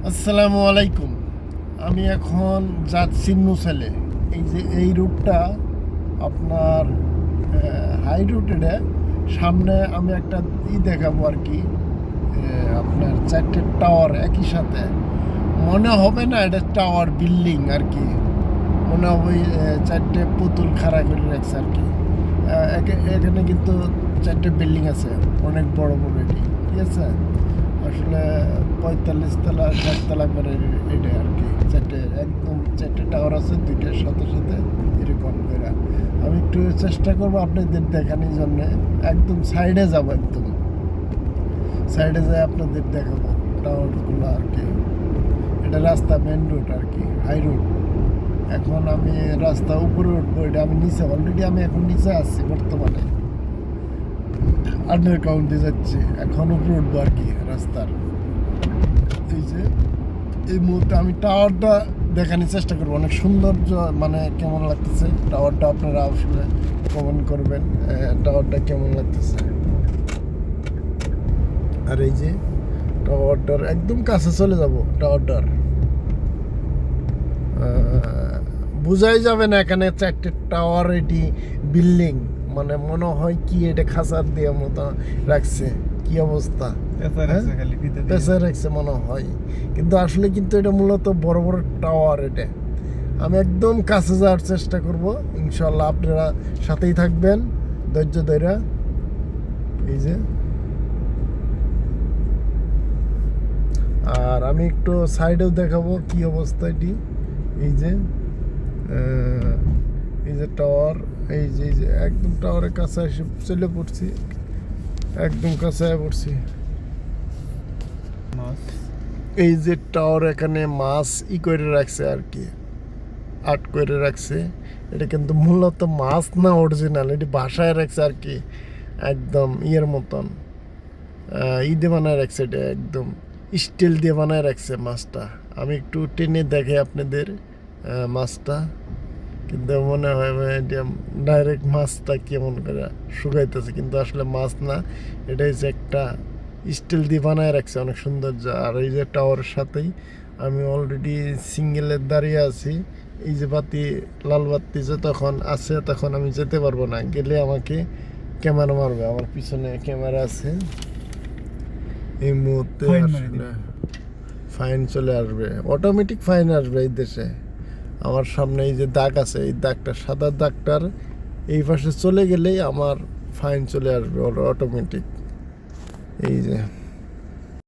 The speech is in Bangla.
আসসালামু আলাইকুম। আমি এখন যাচ্ছি নুসাইলে। এই যে এই রুটটা আপনার হাই রুট, এটা সামনে আমি একটা দেখাবো আর কি। আপনার চারটে টাওয়ার একই সাথে, মনে হবে না এটা টাওয়ার বিল্ডিং আর কি, মনে হবে ওই, চারটে পুতুল খাড়া করে রাখছে আর কি। এখানে কিন্তু চারটে বিল্ডিং আছে, অনেক বড় বড় এটি, ঠিক আছে। আসলে 45 তলা 60 তলা করে এটা আর কি। চারটে টাওয়ার আছে, দুইটার সাথে সাথে এরকম করে। আমি একটু চেষ্টা করবো আপনাদের দেখানোর জন্যে। একদম সাইডে যাব, একদম সাইডে যাই আপনাদের দেখাবো টাওয়ারগুলো আর কি। এটা রাস্তা, মেন রোড আর কি, হাই রোড। এখন আমি রাস্তা উপরে উঠবো, এটা আমি নিচে, অলরেডি আমি এখন নিচে আসছি বর্তমানে, আন্ডারগ্রাউন্ডে যাচ্ছি। এখন উপরে উঠবো আর কি রাস্তার। এই যে এই মুহূর্তে আমি টাওয়ারটা দেখানোর চেষ্টা করবো, অনেক সৌন্দর্য, মানে কেমন লাগতেছে টাওয়ারটা, আপনারা আসলে কমেন্ট করবেন টাওয়ারটা কেমন লাগতেছে। আর এই যে টাওয়ারটার একদম কাছে চলে যাব, টাওয়ারটার বোঝাই যাবে না এখানে চারটে টাওয়ার, এটি বিল্ডিং, মানে মনে হয় কি এটা খাঁচার দিয়ে মতো রাখছে, কি অবস্থা, পেঁচা রাখছে মনে হয়, কিন্তু আসলে কিন্তু এটা মূলত বড় বড় টাওয়ার। এটা আমি একদম কাছে যাওয়ার চেষ্টা করব ইনশাল্লাহ, আপনারা সাথেই থাকবেন ধৈর্য ধরে। এই যে, আর আমি একটু সাইডেও দেখাবো কি অবস্থা এটি। এই যে এই যে টাওয়ার, এই যে একদম টাওয়ারের কাছে এসে চলে পড়ছি, একদম কাছে পড়ছি। এই যে টাওয়ার, এখানে মাছ করে রাখছে আর কি, আর্ট করে রাখছে। এটা কিন্তু মূলত মাছ না, অরিজিনাল এটি বাসায় রাখছে আর কি, একদম ইয়ের মতন দিয়ে বানায় রাখছে। এটা একদম স্টিল দিয়ে বানায় রাখছে মাছটা। আমি একটু টেনে দেখে আপনাদের মাছটা, কিন্তু মনে হয় এটা ডাইরেক্ট মাছটা কেমন করে শুকাইতেছে, কিন্তু আসলে মাছ না, এটা হচ্ছে একটা স্টিল দিয়ে বানায় রাখছে, অনেক সৌন্দর্য। আর এই যে টাওয়ারের সাথেই আমি অলরেডি সিঙ্গেলের দাঁড়িয়ে আছি। এই যে বাতি, লাল বাতি যে তখন আছে, তখন আমি যেতে পারবো না, গেলে আমাকে ক্যামেরা মারবে। আমার পিছনে ক্যামেরা আছে, এই মুহূর্তে ফাইন চলে আসবে, অটোমেটিক ফাইন আসবে এই দেশে। আমার সামনে এই যে দাগ আছে, এই দাগটা, সাদা দাগটার এই পাশে চলে গেলেই আমার ফাইন চলে আসবে অটোমেটিক। এই যে